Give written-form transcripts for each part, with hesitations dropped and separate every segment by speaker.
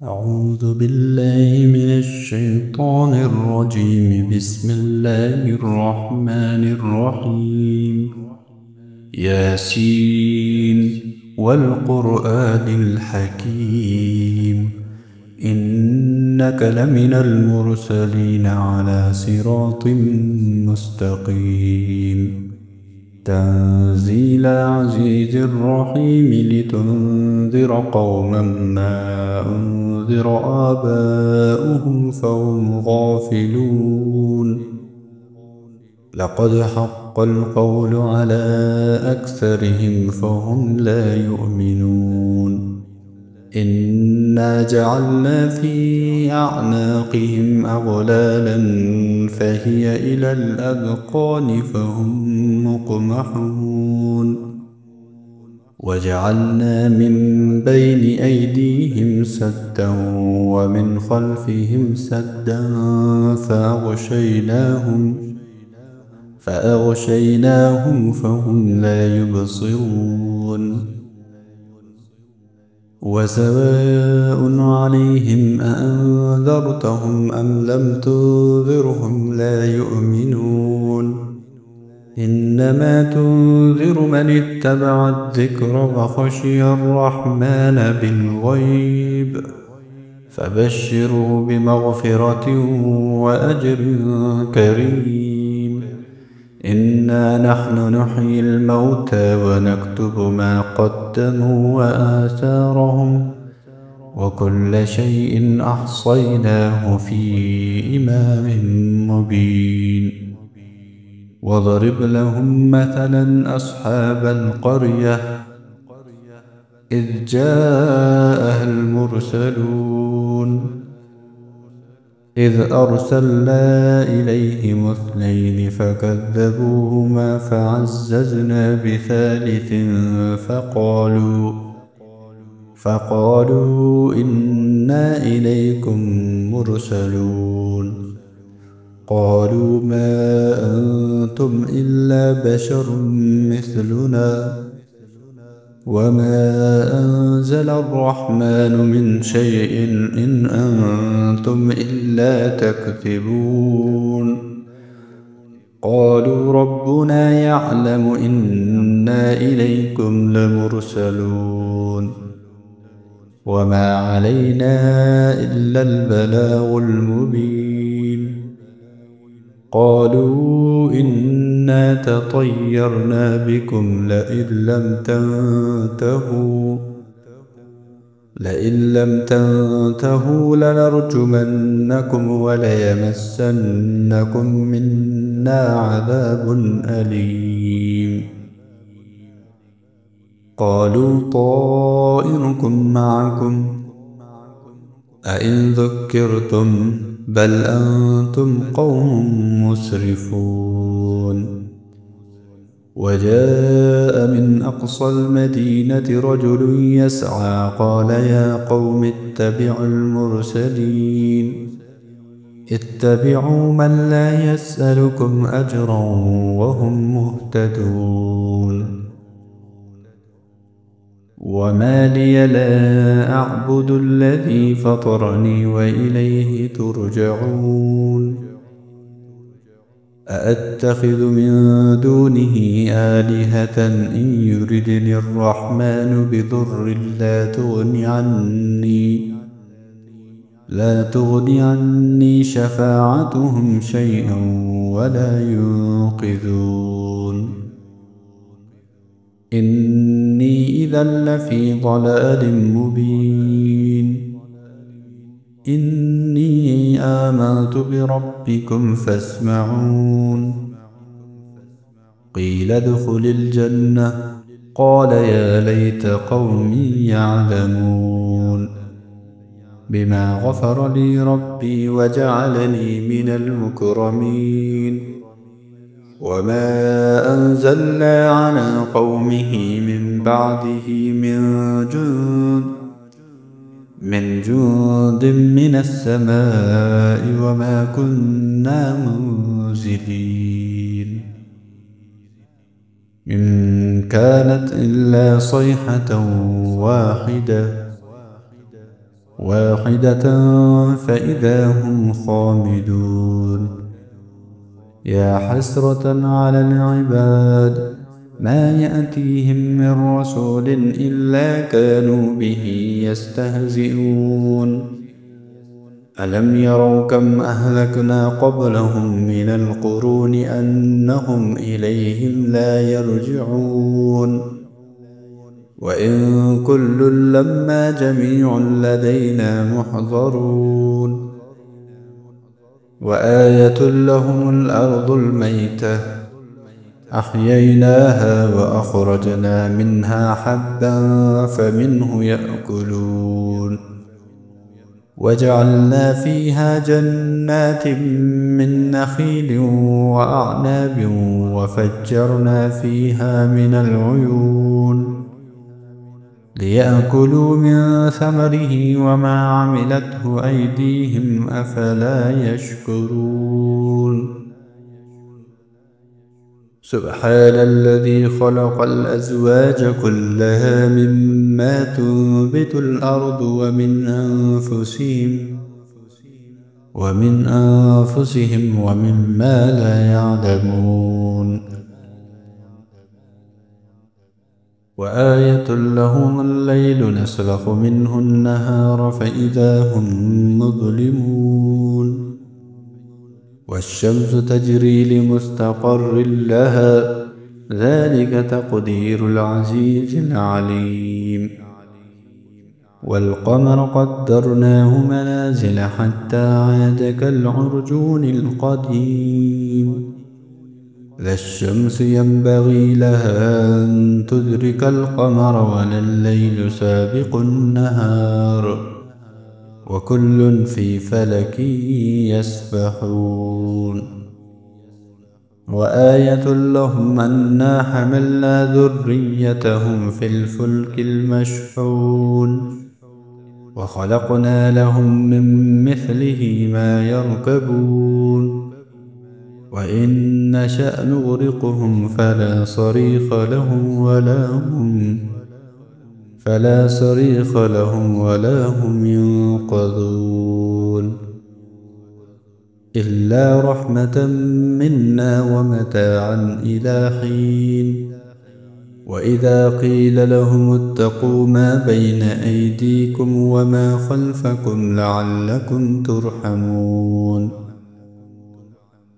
Speaker 1: أعوذ بالله من الشيطان الرجيم. بسم الله الرحمن الرحيم. ياسين والقرآن الحكيم، إنك لمن المرسلين على صراط مستقيم. تنزيل العزيز الرحيم، لتنذر قوما ما أنذر آباؤهم فهم غافلون. لقد حق القول على أكثرهم فهم لا يؤمنون. إنا جعلنا في أعناقهم أغلالا فهي إلى الأذقان فهم مقمحون. وجعلنا من بين أيديهم سدا ومن خلفهم سدا فأغشيناهم فهم لا يبصرون. وسواء عليهم أأنذرتهم أم لم تنذرهم لا يؤمنون. إنما تنذر من اتبع الذكر وخشي الرحمن بالغيب، فبشره بمغفرة وأجر كريم. إنا نحن نحيي الموتى ونكتب ما قدموا وآثارهم، وكل شيء أحصيناه في إمام مبين. واضرب لهم مثلا أصحاب القرية إذ جاءها المرسلون. إذ أرسلنا إليهم اثنين فكذبوهما فعززنا بثالث فقالوا إنا إليكم مرسلون. قالوا ما أنتم إلا بشر مثلنا وما أنزل الرحمن من شيء إن أنتم إلا تكذبون. قالوا ربنا يعلم إنا إليكم لمرسلون وما علينا إلا البلاغ المبين. قالوا إنا تطيرنا بكم لئن لم تنتهوا لنرجمنكم وليمسنكم منا عذاب أليم. قالوا طائركم معكم أئن ذكرتم بل أنتم قوم مسرفون. وجاء من أقصى المدينة رجل يسعى قال يا قوم اتبعوا المرسلين. اتبعوا من لا يسألكم أجرا وهم مهتدون. وما لي لا أعبد الذي فطرني وإليه ترجعون. أأتخذ من دونه آلهة إن يردني الرحمن بضر لا تغني عني شفاعتهم شيئا ولا ينقذون. إني إذا لفي ضلال مبين. إني آمنت بربكم فاسمعون. قيل ادخل الجنة قال يا ليت قومي يعلمون. بما غفر لي ربي وجعلني من المكرمين. وما أنزلنا على قومه من بعده من جند من السماء وما كنا منزلين. إن كانت إلا صيحة واحدة واحدة فإذا هم خامدون. يا حسرة على العباد، ما يأتيهم من رسول إلا كانوا به يستهزئون. ألم يروا كم أهلكنا قبلهم من القرون أنهم إليهم لا يرجعون. وإن كل لما جميع لدينا محضرون. وآية لهم الأرض الميتة أحييناها وأخرجنا منها حبا فمنه يأكلون. وجعلنا فيها جنات من نخيل وأعناب وفجرنا فيها من العيون ليأكلوا من ثمره وما عملته أيديهم أفلا يشكرون. سبحان الذي خلق الأزواج كلها مما تنبت الأرض ومن أنفسهم ومما لا يعلمون. وآية لهم الليل نسلخ منه النهار فإذا هم مظلمون. والشمس تجري لمستقر لها ذلك تقدير العزيز العليم. والقمر قدرناه منازل حتى عاد كالعرجون القديم. لا الشمس ينبغي لها أن تدرك القمر ولا الليل سابق النهار وكل في فلك يسبحون. وآية لهم أنا حملنا ذريتهم في الفلك المشحون وخلقنا لهم من مثله ما يركبون. وإن نشأ نغرقهم فلا صريخ لهم ولا هم ينقذون. إلا رحمة منا ومتاعا إلى حين. وإذا قيل لهم اتقوا ما بين أيديكم وما خلفكم لعلكم ترحمون.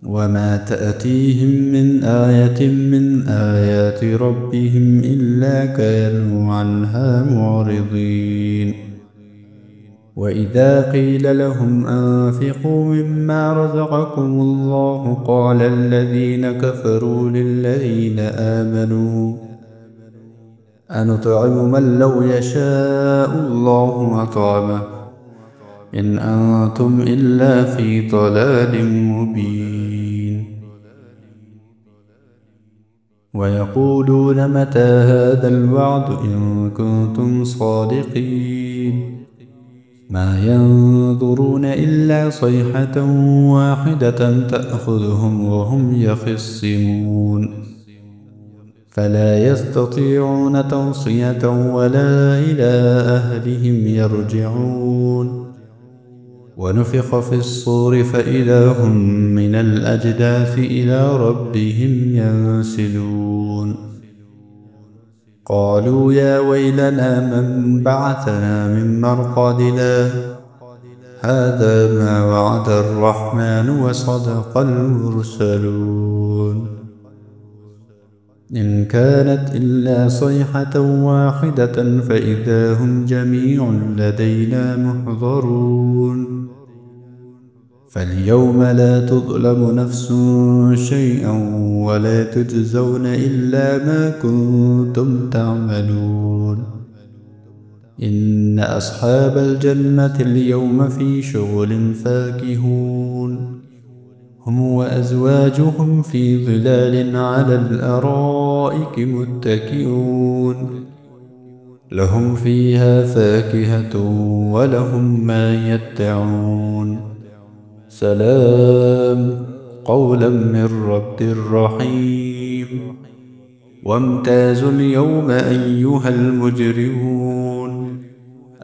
Speaker 1: وما تأتيهم من آية من آيات ربهم إلا كانوا عنها معرضين. وإذا قيل لهم أنفقوا مما رزقكم الله قال الذين كفروا للذين آمنوا أنطعم من لو يشاء الله أطعمه إن أنتم إلا في ضلال مبين. ويقولون متى هذا الوعد إن كنتم صادقين. ما ينظرون إلا صيحة واحدة تأخذهم وهم يخصمون فلا يستطيعون توصية ولا إلى أهلهم يرجعون. ونفخ في الصور فإذا هم من الأجداث إلى ربهم ينسلون. قالوا يا ويلنا من بعثنا من مرقدنا هذا ما وعد الرحمن وصدق المرسلون. إن كانت إلا صيحة واحدة فإذا هم جميع لدينا محضرون. فاليوم لا تظلم نفس شيئا ولا تجزون إلا ما كنتم تعملون. إن أصحاب الجنة اليوم في شغل فاكهون هم وأزواجهم في ظلال على الأرائك متكئون لهم فيها فاكهة ولهم ما يدعون سلام قولا من رب رحيم. وامتازوا اليوم أيها المجرمون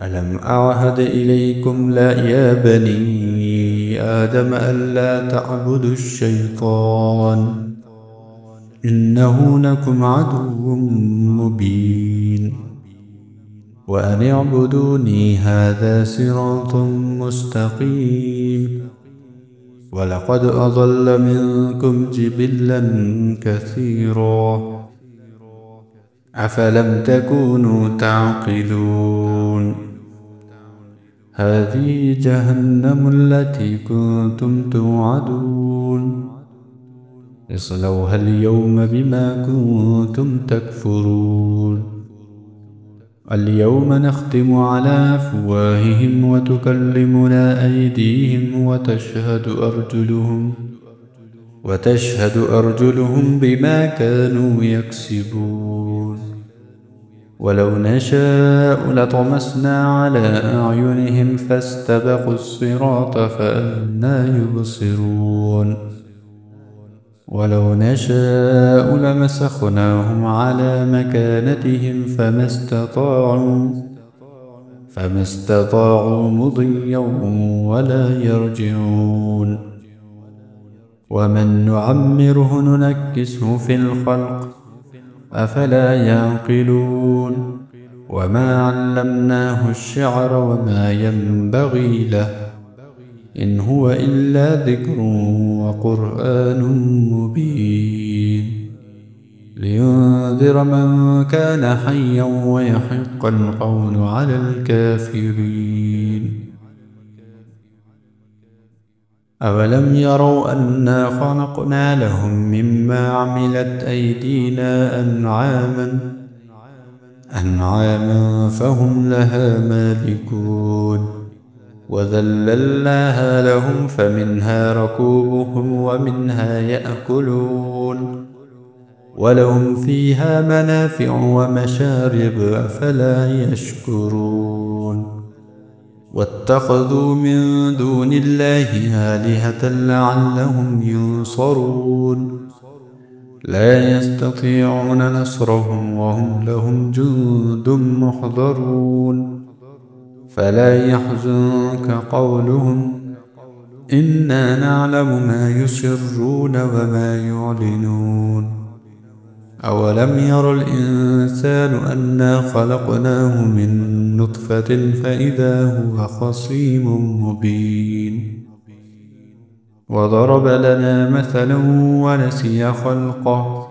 Speaker 1: ألم أعهد إليكم يا بني آدم ألا تعبدوا الشيطان إنه لكم عدو مبين وأن اعبدوني هذا صراط مستقيم ولقد أضل منكم جبلا كثيرا أفلم تكونوا تعقلون هذه جهنم التي كنتم توعدون اصلوها اليوم بما كنتم تكفرون اليوم نختم على أفواههم وتكلمنا أيديهم وتشهد أرجلهم بما كانوا يكسبون ولو نشاء لطمسنا على أعينهم فاستبقوا الصراط فأنى يبصرون ولو نشاء لمسخناهم على مكانتهم فما استطاعوا مضيا ولا يرجعون ومن نعمره ننكسه في الخلق أفلا يعقلون وما علمناه الشعر وما ينبغي له إن هو إلا ذكر وقرآن مبين لينذر من كان حيا ويحق القول على الكافرين أولم يروا أنا خلقنا لهم مما عملت أيدينا أنعاما فهم لها مالكون وذللناها لهم فمنها ركوبهم ومنها يأكلون ولهم فيها منافع ومشارب أفلا يشكرون واتخذوا من دون الله آلهة لعلهم ينصرون لا يستطيعون نصرهم وهم لهم جند محضرون فلا يحزنك قولهم إنا نعلم ما يسرون وما يعلنون أولم ير الإنسان أنا خلقناه من نطفة فإذا هو خصيم مبين وضرب لنا مثلا ونسي خلقه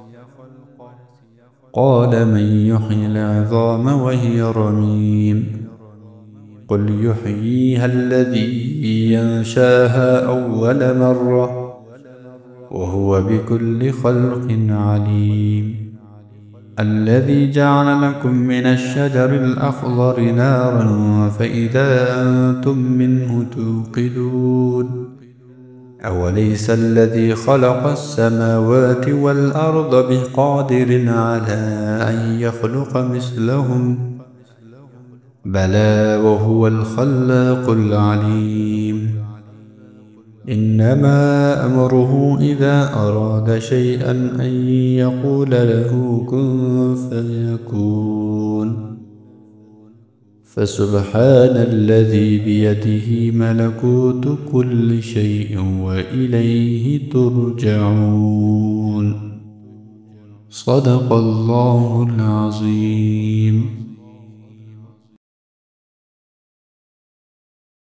Speaker 1: قال من يحيي العظام وهي رميم قل يحييها الذي ينشاها أول مرة وهو بكل خلق عليم الذي جعل لكم من الشجر الأخضر نارا فإذا أنتم منه توقدون أوليس الذي خلق السماوات والأرض بقادر على أن يخلق مثلهم بلى وهو الخلاق العليم إنما أمره إذا أراد شيئا أن يقول له كن فيكون فسبحان الذي بيده ملكوت كل شيء وإليه ترجعون صدق الله العظيم.